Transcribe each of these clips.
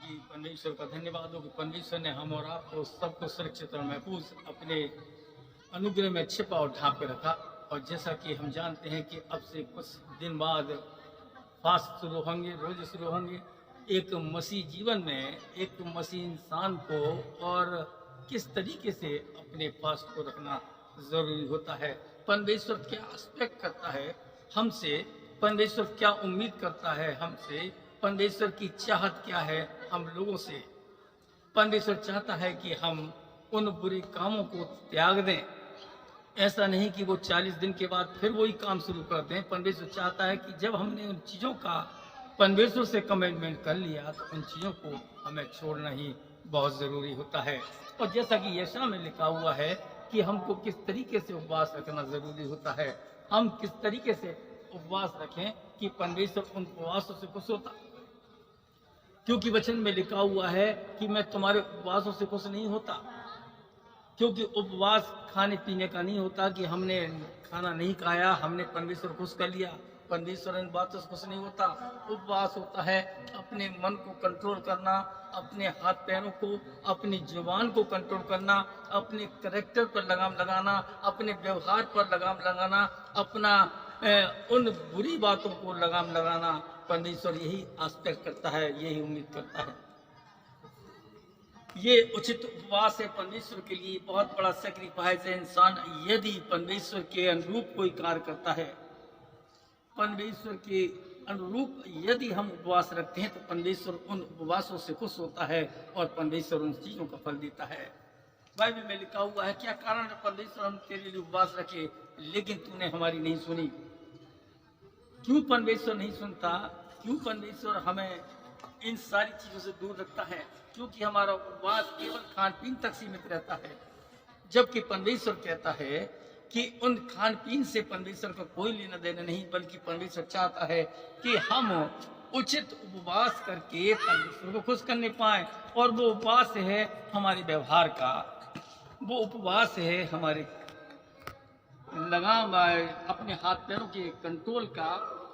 कि परमेश्वर का धन्यवाद हो कि परमेश्वर ने हम और आपको सबको सुरक्षित और महफूज अपने अनुग्रह में छिपा और ढांप के रखा। और जैसा कि हम जानते हैं कि अब से कुछ दिन बाद फास्ट शुरू होंगे, रोजे शुरू होंगे। एक मसीह जीवन में एक मसीह इंसान को और किस तरीके से अपने फास्ट को रखना जरूरी होता है, परमेश्वर क्या एक्सपेक्ट करता है हमसे, परमेश्वर क्या उम्मीद करता है हमसे, परमेश्वर की चाहत क्या है हम लोगों से। परमेश्वर चाहता है कि हम उन बुरे कामों को त्याग दें। ऐसा नहीं कि वो 40 दिन के बाद फिर वही काम शुरू कर दें। परमेश्वर चाहता है कि जब हमने उन चीज़ों का परमेश्वर से कमिटमेंट कर लिया तो उन चीज़ों को हमें छोड़ना ही बहुत ज़रूरी होता है। और जैसा कि यशायाह में लिखा हुआ है कि हमको किस तरीके से उपवास रखना ज़रूरी होता है, हम किस तरीके से उपवास रखें कि परमेश्वर उन उपवासों से खुश होता। क्योंकि वचन में लिखा हुआ है कि मैं तुम्हारे उपवासों से खुश नहीं होता। क्योंकि उपवास खाने पीने का नहीं होता कि हमने खाना नहीं खाया, हमने परमेश्वर खुश कर लिया, परमेश्वर इन बातों से खुश नहीं होता। उपवास होता है अपने मन को कंट्रोल करना, अपने हाथ पैरों को, अपनी जुबान को कंट्रोल करना, अपने कैरेक्टर पर लगाम लगाना, अपने व्यवहार पर लगाम लगाना, अपना उन बुरी बातों को लगाम लगाना। परमेश्वर यही एक्सपेक्ट करता है, यही उम्मीद करता है। ये उचित उपवास है परमेश्वर के लिए, बहुत बड़ा सेक्रीफाइस है। इंसान यदि परमेश्वर के अनुरूप कोई कार्य करता है, परमेश्वर के अनुरूप यदि हम उपवास रखते हैं तो परमेश्वर उन उपवासों से खुश होता है और परमेश्वर उन चीजों का फल देता है। बाइबल में लिखा हुआ है, क्या कारण है परमेश्वर हम तेरे लिए उपवास रखे लेकिन तूने हमारी नहीं सुनी। क्यों परमेश्वर नहीं सुनता, क्यों परमेश्वर हमें इन सारी चीजों से दूर रखता है? क्योंकि हमारा उपवास केवल खान पीन तक सीमित रहता है, जबकि परमेश्वर कहता है कि उन खान पीन से परमेश्वर का कोई लेना देना नहीं, बल्कि परमेश्वर चाहता है कि हम उचित उपवास करके परमेश्वर को खुश करने पाए। और वो उपवास है हमारे व्यवहार का, वो उपवास है हमारे लगाम, अपने हाथ पैरों के कंट्रोल का,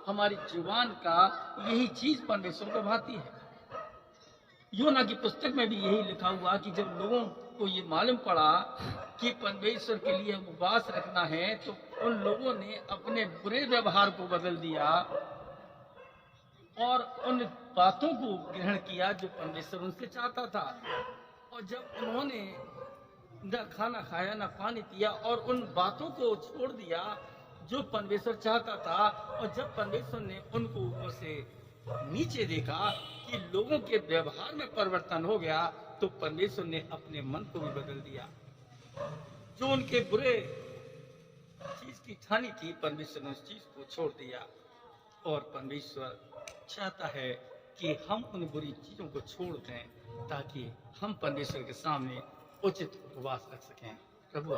हमारी जुबान का। यही चीज परमेश्वर को भाती है। योना की पुस्तक में भी यही लिखा हुआ कि जब लोगों को ये मालूम पड़ा कि परमेश्वर के लिए उपवास रखना है तो उन लोगों ने अपने बुरे व्यवहार को बदल दिया और उन बातों को ग्रहण किया जो परमेश्वर उनसे चाहता था। और जब उन्होंने न खाना खाया न पानी पिया और उन बातों को छोड़ दिया जो परमेश्वर चाहता था, और जब परमेश्वर ने उनको ऊपर से नीचे देखा कि लोगों के व्यवहार में परिवर्तन हो गया, तो परमेश्वर ने अपने मन को भी बदल दिया। जो उनके बुरे चीज की ठानी थी, परमेश्वर ने उस चीज को छोड़ दिया। और परमेश्वर चाहता है कि हम उन बुरी चीजों को छोड़ दें ताकि हम परमेश्वर के सामने उचित उपवास रख सकें। प्रभु